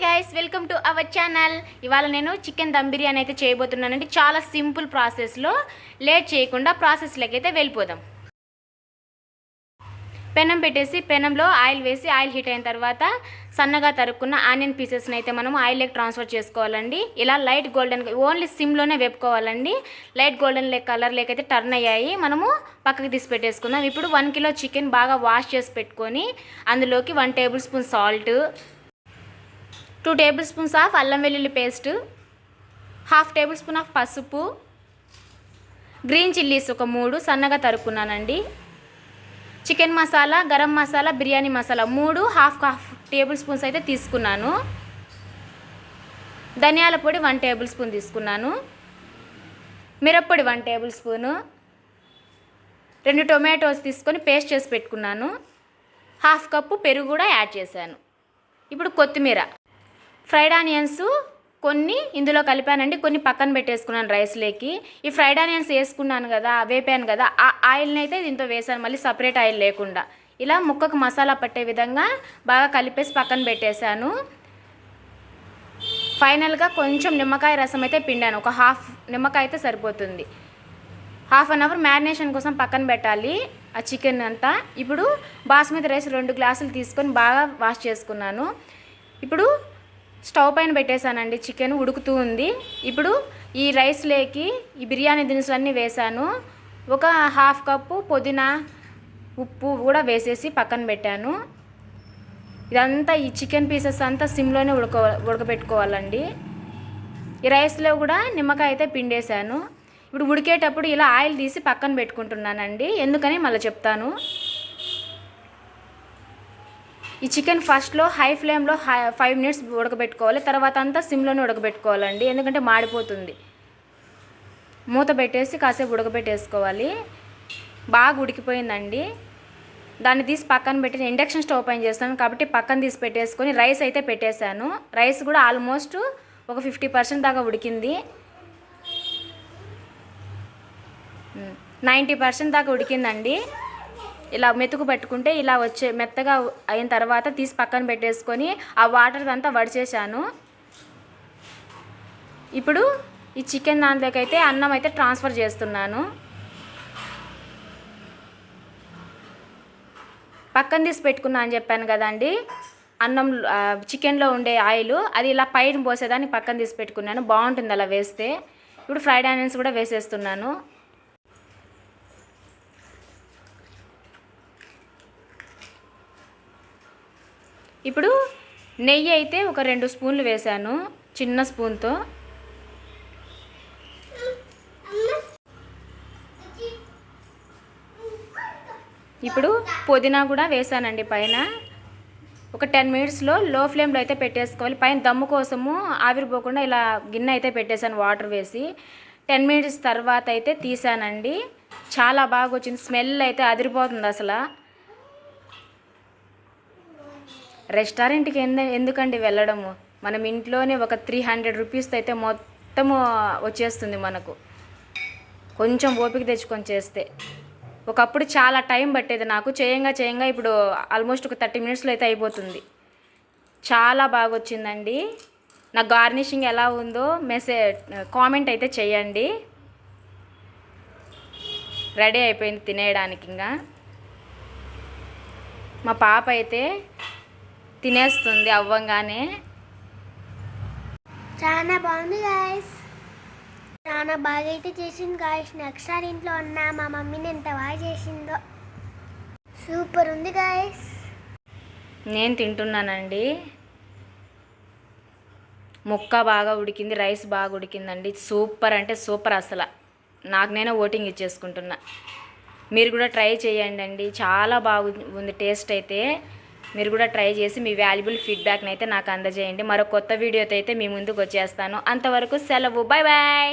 Guys, welcome to our channel. ఇవాళ నేను chicken dum biryani అయితే చేయబోతున్నానండి. చాలా సింపుల్ ప్రాసెస్లో, లేట్ చేయకుండా ప్రాసెస్లోకి అయితే వెళ్ళిపోదాం. పెనం పెట్టేసి పెనంలో ఆయిల్ వేసి ఆయిల్ హీట్ అయిన తర్వాత సన్నగా తరుక్కున్న ఆనియన్ పీసెస్ని అయితే మనం ఆయిల్లోకి ట్రాన్స్ఫర్ చేసుకోవాలండి. ఇలా లైట్ గోల్డెన్, ఓన్లీ సిమ్లోనే వేపుకోవాలండి. లైట్ గోల్డెన్ కలర్ లేకైతే టర్న్ అయ్యాయి, మనము పక్కకి తీసి పెట్టేసుకుందాం. ఇప్పుడు 1 కిలో చికెన్ బాగా వాష్ చేసి పెట్టుకొని అందులోకి 1 tablespoon salt, 2 tablespoons of అల్లం వెల్లుల్లి పేస్ట్, 1/2 టేబుల్ స్పూన్ ఆఫ్ పసుపు, గ్రీన్ చిల్లీస్ ఒక 3 సన్నగా తరుక్కున్నానండి, chicken masala, garam masala, biryani masala 3 1/2 tablespoons అయితే తీసుకున్నాను, ధనియాల పొడి 1 టేబుల్ స్పూన్ తీసుకున్నాను, మిరప్పొడి 1 టేబుల్ స్పూను, 2 టొమాటోస్ తీసుకొని పేస్ట్ చేసి పెట్టుకున్నాను, 1/2 కప్పు పెరుగు కూడా యాడ్ చేశాను. ఇప్పుడు కొత్తిమీర, ఫ్రైడ్ ఆనియన్స్ కొన్ని ఇందులో కలిపానండి, కొన్ని పక్కన పెట్టేసుకున్నాను రైస్లోకి. ఈ ఫ్రైడ్ ఆనియన్స్ వేసుకున్నాను కదా, వేపాను కదా, ఆ ఆయిల్ని అయితే దీంతో వేసాను, మళ్ళీ సపరేట్ ఆయిల్ లేకుండా. ఇలా ముక్కకు మసాలా పట్టే విధంగా బాగా కలిపేసి పక్కన పెట్టేశాను. ఫైనల్గా కొంచెం నిమ్మకాయ రసం అయితే పిండాను, ఒక 1/2 నిమ్మకాయ అయితే సరిపోతుంది. 1/2 అవర్ మ్యారినేషన్ కోసం పక్కన పెట్టాలి ఆ చికెన్ అంతా. ఇప్పుడు బాస్మతి రైస్ 2 గ్లాసులు తీసుకొని బాగా వాష్ చేసుకున్నాను. ఇప్పుడు స్టవ్ పైన పెట్టేశానండి, చికెన్ ఉడుకుతూ ఉంది. ఇప్పుడు ఈ రైస్లోకి ఈ బిర్యానీ దినుసులన్నీ వేసాను. ఒక 1/2 కప్పు పుదీనా, ఉప్పు కూడా వేసేసి పక్కన పెట్టాను. ఇదంతా ఈ చికెన్ పీసెస్ అంతా సిమ్లోనే ఉడకబెట్టుకోవాలండి. ఈ రైస్లో కూడా నిమ్మకాయ అయితే పిండేశాను. ఇప్పుడు ఉడికేటప్పుడు ఇలా ఆయిల్ తీసి పక్కన పెట్టుకుంటున్నానండి, ఎందుకని మళ్ళీ చెప్తాను. ఈ చికెన్ ఫస్ట్లో హై ఫ్లేమ్లో 5 మినిట్స్ ఉడకబెట్టుకోవాలి, తర్వాత అంతా సిమ్లోనే ఉడకబెట్టుకోవాలండి, ఎందుకంటే మాడిపోతుంది. మూత పెట్టేసి కాసేపు ఉడకబెట్టేసుకోవాలి. బాగా ఉడికిపోయిందండి, దాన్ని తీసి పక్కన పెట్టి ఇండక్షన్ స్టవ్ పైన చేస్తాను కాబట్టి పక్కన తీసి పెట్టేసుకొని రైస్ అయితే పెట్టేశాను. రైస్ కూడా ఆల్మోస్ట్ ఒక 50% దాకా ఉడికింది, 90% దాకా ఉడికిందండి. ఇలా మెతుకు పట్టుకుంటే ఇలా మెత్తగా అయిన తర్వాత తీసి పక్కన పెట్టేసుకొని ఆ వాటర్ అంతా వడిచేసాను. ఇప్పుడు ఈ చికెన్ దాంట్లోకి అయితే అన్నం అయితే ట్రాన్స్ఫర్ చేస్తున్నాను. పక్కన తీసి పెట్టుకున్నా అని చెప్పాను కదండి, అన్నం చికెన్లో ఉండే ఆయిల్ అది ఇలా పైన పోసేదాన్ని పక్కన తీసి పెట్టుకున్నాను, బాగుంటుంది అలా వేస్తే. ఇప్పుడు ఫ్రైడ్ ఆనియన్స్ కూడా వేసేస్తున్నాను. ఇప్పుడు నెయ్యి అయితే ఒక 2 స్పూన్లు వేసాను, చిన్న స్పూన్తో. ఇప్పుడు పుదీనా కూడా వేసానండి పైన. ఒక 10 మినిట్స్లో లో ఫ్లేమ్లో అయితే పెట్టేసుకోవాలి. పైన దమ్ము కోసము ఆవిరిపోకుండా ఇలా గిన్నె అయితే పెట్టేశాను వాటర్ వేసి. 10 మినిట్స్ తర్వాత అయితే తీసానండి, చాలా బాగా వచ్చింది, స్మెల్ అయితే అదిరిపోతుంది అసలు. రెస్టారెంట్కి ఎందుకండి వెళ్ళడము, మనం ఇంట్లోనే ఒక 300 రూపీస్తో అయితే మొత్తము వచ్చేస్తుంది మనకు, కొంచెం ఓపిక తెచ్చుకొని చేస్తే. ఒకప్పుడు చాలా టైం పట్టేది నాకు, చేయంగా ఇప్పుడు ఆల్మోస్ట్ ఒక 30 మినిట్స్లో అయితే అయిపోతుంది. చాలా బాగా వచ్చిందండి. నా గార్నిషింగ్ ఎలా ఉందో కామెంట్ అయితే చేయండి. రెడీ అయిపోయింది తినేయడానికి. ఇంకా మా పాప అయితే తినేస్తుంది అవ్వంగానే. చాలా బాగుంది గాయస్, చాలా బాగా అయితే చేసింది గాయస్. నెక్స్ట్ సారి ఇంట్లో ఉన్న మా మమ్మీని ఎంత బాగా చేసిందో, సూపర్ ఉంది గాయస్. నేను తింటున్నానండి, ముక్క బాగా ఉడికింది, రైస్ బాగా ఉడికిందండి, సూపర్ అంటే సూపర్ అసలు. నాకు నేనే ఓటింగ్ ఇచ్చేసుకుంటున్నా. మీరు కూడా ట్రై చేయండి అండి, చాలా బాగుంది టేస్ట్ అయితే. మీరు కూడా ట్రై చేసి మీ వాల్యుబుల్ ఫీడ్బ్యాక్ని అయితే నాకు అందజేయండి. మరో కొత్త వీడియోతో అయితే మీ ముందుకు వచ్చేస్తాను. అంతవరకు సెలవు, బాయ్ బాయ్.